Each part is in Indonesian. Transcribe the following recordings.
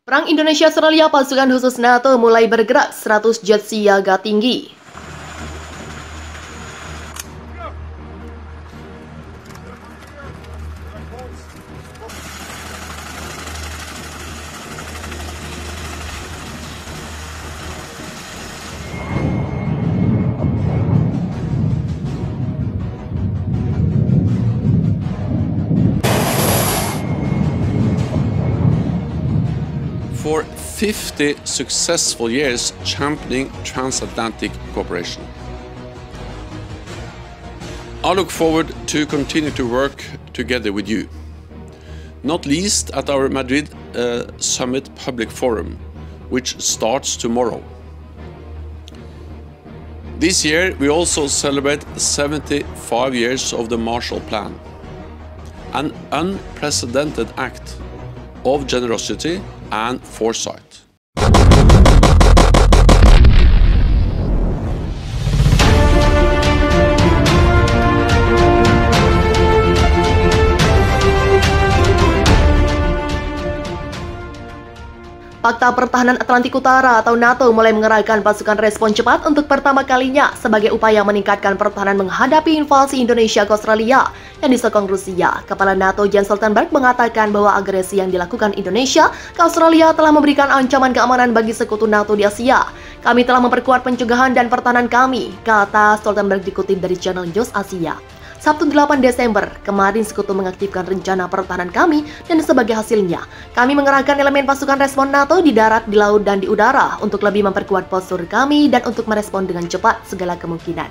Perang Indonesia-Australia, pasukan khusus NATO mulai bergerak, 100 jet siaga tinggi. For 50 successful years championing transatlantic cooperation. I look forward to continue to work together with you, not least at our Madrid Summit Public Forum, which starts tomorrow. This year we also celebrate 75 years of the Marshall Plan, an unprecedented act of generosity and foresight. Fakta Pertahanan Atlantik Utara atau NATO mulai mengerahkan pasukan respon cepat untuk pertama kalinya sebagai upaya meningkatkan pertahanan menghadapi invasi Indonesia ke Australia yang disokong Rusia. Kepala NATO Jens Stoltenberg mengatakan bahwa agresi yang dilakukan Indonesia ke Australia telah memberikan ancaman keamanan bagi sekutu NATO di Asia. Kami telah memperkuat pencegahan dan pertahanan kami, kata Stoltenberg dikutip dari channel News Asia. Sabtu 8 Desember, kemarin sekutu mengaktifkan rencana pertahanan kami dan sebagai hasilnya, kami mengerahkan elemen pasukan respon NATO di darat, di laut, dan di udara untuk lebih memperkuat postur kami dan untuk merespon dengan cepat segala kemungkinan.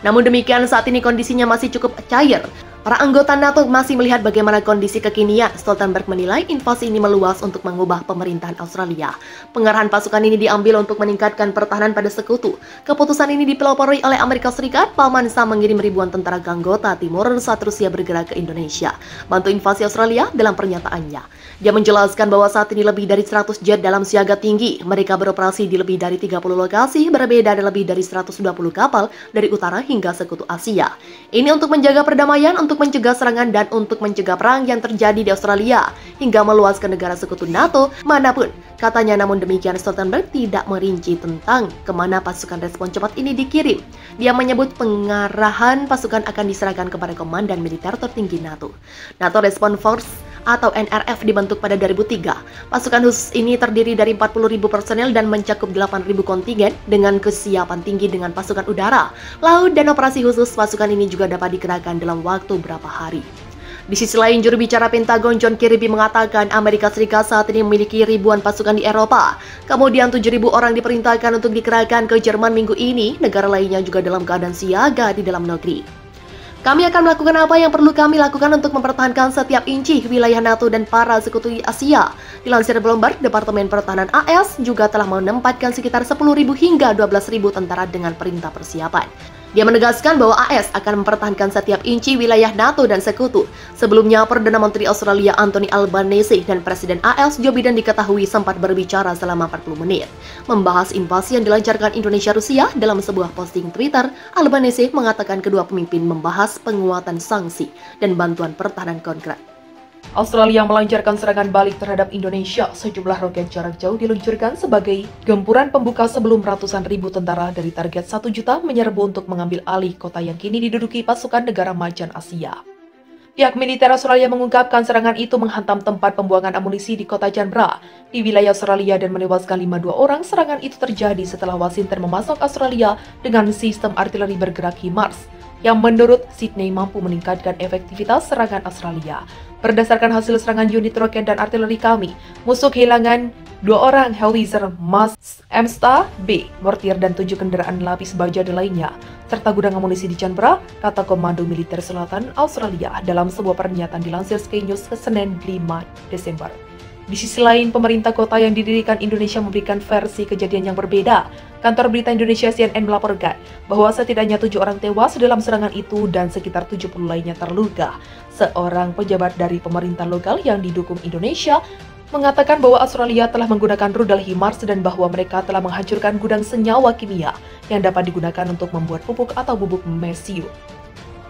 Namun demikian, saat ini kondisinya masih cukup cair. Para anggota NATO masih melihat bagaimana kondisi kekinian. Stoltenberg menilai invasi ini meluas untuk mengubah pemerintahan Australia. Pengerahan pasukan ini diambil untuk meningkatkan pertahanan pada sekutu. Keputusan ini dipelopori oleh Amerika Serikat. Paman Sam mengirim ribuan tentara ke anggota timur saat Rusia bergerak ke Indonesia, bantu invasi Australia. Dalam pernyataannya, dia menjelaskan bahwa saat ini lebih dari 100 jet dalam siaga tinggi. Mereka beroperasi di lebih dari 30 lokasi berbeda dan lebih dari 120 kapal dari utara hingga sekutu Asia. Ini untuk menjaga perdamaian, untuk mencegah serangan, dan untuk mencegah perang yang terjadi di Australia hingga meluas ke negara sekutu NATO manapun, katanya. Namun demikian, Stoltenberg tidak merinci tentang kemana pasukan respon cepat ini dikirim. Dia menyebut pengarahan pasukan akan diserahkan kepada Komandan Militer Tertinggi NATO. NATO Response Force atau NRF dibentuk pada 2003. Pasukan khusus ini terdiri dari 40.000 personel dan mencakup 8.000 kontingen dengan kesiapan tinggi dengan pasukan udara, laut, dan operasi khusus. Pasukan ini juga dapat dikerahkan dalam waktu berapa hari. Di sisi lain, juru bicara Pentagon John Kirby mengatakan Amerika Serikat saat ini memiliki ribuan pasukan di Eropa. Kemudian 7.000 orang diperintahkan untuk dikerahkan ke Jerman minggu ini. Negara lainnya juga dalam keadaan siaga di dalam negeri. Kami akan melakukan apa yang perlu kami lakukan untuk mempertahankan setiap inci wilayah NATO dan para sekutu Asia. Dilansir Bloomberg, Departemen Pertahanan AS juga telah menempatkan sekitar 10.000 hingga 12.000 tentara dengan perintah persiapan. Dia menegaskan bahwa AS akan mempertahankan setiap inci wilayah NATO dan sekutu. Sebelumnya, Perdana Menteri Australia Anthony Albanese dan Presiden AS Joe Biden diketahui sempat berbicara selama 40 menit. Membahas invasi yang dilancarkan Indonesia-Rusia. Dalam sebuah posting Twitter, Albanese mengatakan kedua pemimpin membahas penguatan sanksi dan bantuan pertahanan konkret. Australia melancarkan serangan balik terhadap Indonesia. Sejumlah roket jarak jauh diluncurkan sebagai gempuran pembuka sebelum ratusan ribu tentara dari target 1 juta menyerbu untuk mengambil alih kota yang kini diduduki pasukan negara macan Asia. Pihak militer Australia mengungkapkan serangan itu menghantam tempat pembuangan amunisi di kota Canberra di wilayah Australia dan menewaskan 52 orang. Serangan itu terjadi setelah Washington memasok Australia dengan sistem artileri bergerak HIMARS yang menurut Sydney mampu meningkatkan efektivitas serangan Australia. Berdasarkan hasil serangan unit roket dan artileri kami, musuh kehilangan 2 orang howitzer M-STAR B, mortir, dan 7 kendaraan lapis baja dan lainnya, serta gudang amunisi di Canberra, kata Komando Militer Selatan Australia dalam sebuah pernyataan dilansir Sky News ke Senin 5 Desember. Di sisi lain, pemerintah kota yang didirikan Indonesia memberikan versi kejadian yang berbeda. Kantor berita Indonesia CNN melaporkan bahwa setidaknya 7 orang tewas dalam serangan itu dan sekitar 70 lainnya terluka. Seorang pejabat dari pemerintah lokal yang didukung Indonesia mengatakan bahwa Australia telah menggunakan rudal HIMARS dan bahwa mereka telah menghancurkan gudang senyawa kimia yang dapat digunakan untuk membuat pupuk atau bubuk mesiu.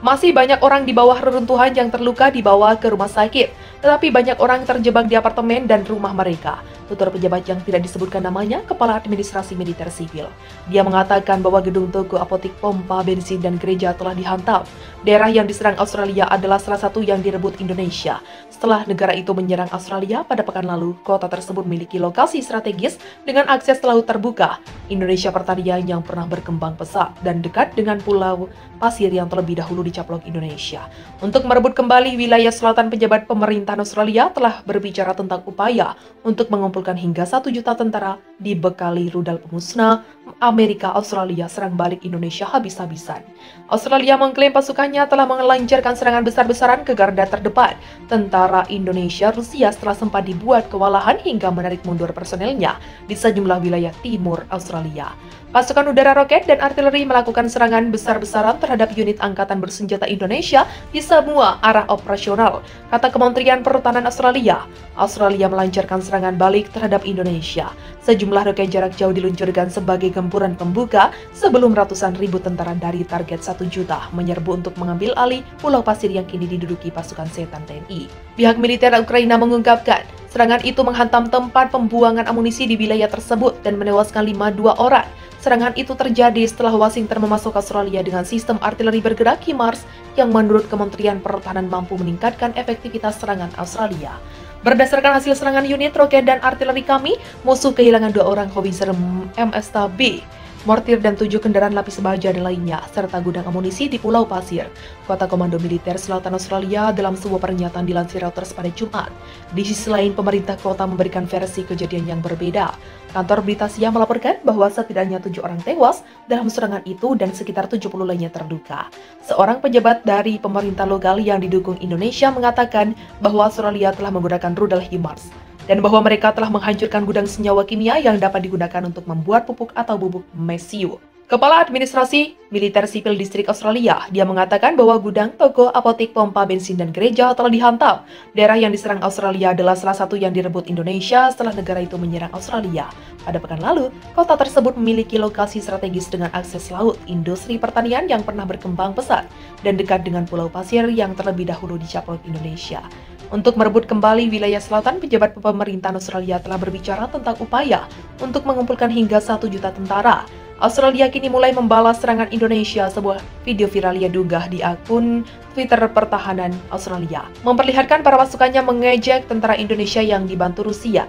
Masih banyak orang di bawah reruntuhan yang terluka dibawa ke rumah sakit, tetapi banyak orang terjebak di apartemen dan rumah mereka. tutur pejabat yang tidak disebutkan namanya, Kepala Administrasi Militer Sipil. Dia mengatakan bahwa gedung toko, apotik, pompa bensin, dan gereja telah dihantam. Daerah yang diserang Australia adalah salah satu yang direbut Indonesia. Setelah negara itu menyerang Australia pada pekan lalu, kota tersebut memiliki lokasi strategis dengan akses laut terbuka. Indonesia pertanian yang pernah berkembang pesat dan dekat dengan pulau pasir yang terlebih dahulu dicaplok Indonesia. Untuk merebut kembali wilayah selatan, pejabat pemerintahan Australia telah berbicara tentang upaya untuk mengumpulkan hingga 1 juta tentara dibekali rudal pemusnah Amerika. Australia serang balik Indonesia habis-habisan. Australia mengklaim pasukannya telah melancarkan serangan besar-besaran ke garda terdepan tentara Indonesia. Rusia setelah sempat dibuat kewalahan hingga menarik mundur personelnya di sejumlah wilayah timur Australia. Pasukan udara, roket, dan artileri melakukan serangan besar-besaran terhadap unit angkatan bersenjata Indonesia di semua arah operasional, kata Kementerian Pertahanan Australia. Australia melancarkan serangan balik terhadap Indonesia. Sejumlah roket jarak jauh diluncurkan sebagai gempuran pembuka sebelum ratusan ribu tentara dari target 1 juta menyerbu untuk mengambil alih pulau pasir yang kini diduduki pasukan setan TNI. Pihak militer Ukraina mengungkapkan, serangan itu menghantam tempat pembuangan amunisi di wilayah tersebut dan menewaskan 52 orang. Serangan itu terjadi setelah Washington memasuk Australia dengan sistem artileri bergerak HIMARS yang menurut Kementerian Pertahanan mampu meningkatkan efektivitas serangan Australia. Berdasarkan hasil serangan unit roket dan artileri kami, musuh kehilangan 2 orang howitzer MSTB, mortir, dan 7 kendaraan lapis baja dan lainnya, serta gudang amunisi di Pulau Pasir, kota Komando Militer Selatan Australia dalam sebuah pernyataan dilansir Reuters pada Jumat. Di sisi lain, pemerintah kota memberikan versi kejadian yang berbeda. Kantor berita Siang melaporkan bahwa setidaknya 7 orang tewas dalam serangan itu dan sekitar 70 lainnya terluka. Seorang pejabat dari pemerintah lokal yang didukung Indonesia mengatakan bahwa Australia telah menggunakan rudal HIMARS dan bahwa mereka telah menghancurkan gudang senyawa kimia yang dapat digunakan untuk membuat pupuk atau bubuk mesiu. Kepala Administrasi Militer Sipil Distrik Australia, dia mengatakan bahwa gudang, toko, apotik, pompa bensin, dan gereja telah dihantam. Daerah yang diserang Australia adalah salah satu yang direbut Indonesia setelah negara itu menyerang Australia. Pada pekan lalu, kota tersebut memiliki lokasi strategis dengan akses laut, industri pertanian yang pernah berkembang pesat, dan dekat dengan pulau pasir yang terlebih dahulu dicaplok Indonesia. Untuk merebut kembali wilayah selatan, pejabat pemerintahan Australia telah berbicara tentang upaya untuk mengumpulkan hingga 1 juta tentara. Australia kini mulai membalas serangan Indonesia. Sebuah video viral yang diunggah di akun Twitter Pertahanan Australia memperlihatkan para pasukannya mengejek tentara Indonesia yang dibantu Rusia.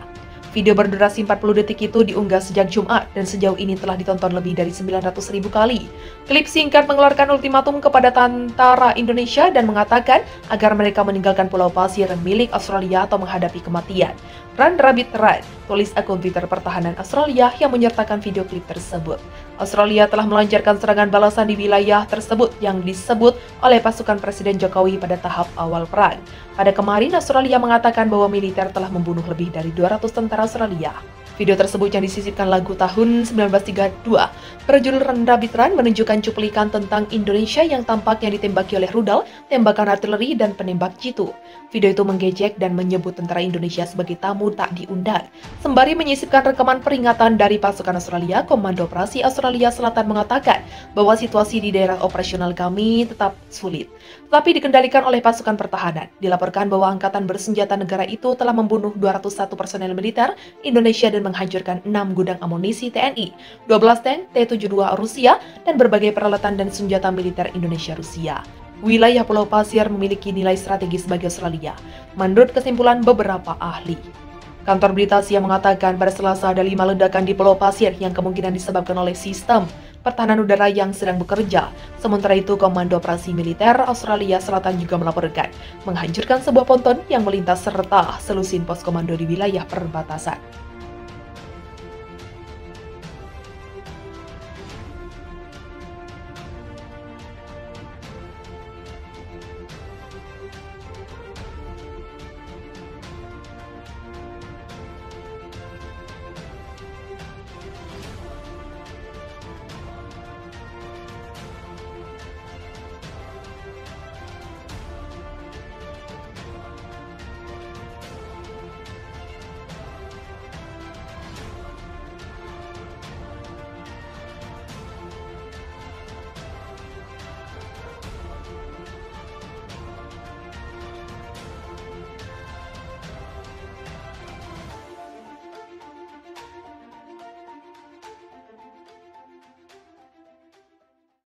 Video berdurasi 40 detik itu diunggah sejak Jumat dan sejauh ini telah ditonton lebih dari 900.000 kali. Klip singkat mengeluarkan ultimatum kepada tentara Indonesia dan mengatakan agar mereka meninggalkan Pulau Pasir milik Australia atau menghadapi kematian. Run Rabbit Run, tulis akun Twitter Pertahanan Australia yang menyertakan video klip tersebut. Australia telah melancarkan serangan balasan di wilayah tersebut yang disebut oleh pasukan Presiden Jokowi pada tahap awal perang. Pada kemarin, Australia mengatakan bahwa militer telah membunuh lebih dari 200 tentara Australia. Video tersebut yang disisipkan lagu tahun 1932 berjudul Run Rabbit Run menunjukkan cuplikan tentang Indonesia yang tampaknya ditembaki oleh rudal, tembakan artileri, dan penembak jitu. Video itu menggejek dan menyebut tentara Indonesia sebagai tamu tak diundang. Sembari menyisipkan rekaman peringatan dari pasukan Australia, Komando Operasi Australia Selatan mengatakan bahwa situasi di daerah operasional kami tetap sulit, tetapi dikendalikan oleh pasukan pertahanan. Dilaporkan bahwa angkatan bersenjata negara itu telah membunuh 201 personel militer Indonesia dan menghancurkan 6 gudang amunisi TNI, 12 tank T-72 Rusia, dan berbagai peralatan dan senjata militer Indonesia Rusia. Wilayah Pulau Pasir memiliki nilai strategis bagi Australia, menurut kesimpulan beberapa ahli. Kantor berita Siang mengatakan pada Selasa ada 5 ledakan di Pulau Pasir yang kemungkinan disebabkan oleh sistem pertahanan udara yang sedang bekerja. Sementara itu, Komando Operasi Militer Australia Selatan juga melaporkan menghancurkan sebuah ponton yang melintas serta selusin pos komando di wilayah perbatasan.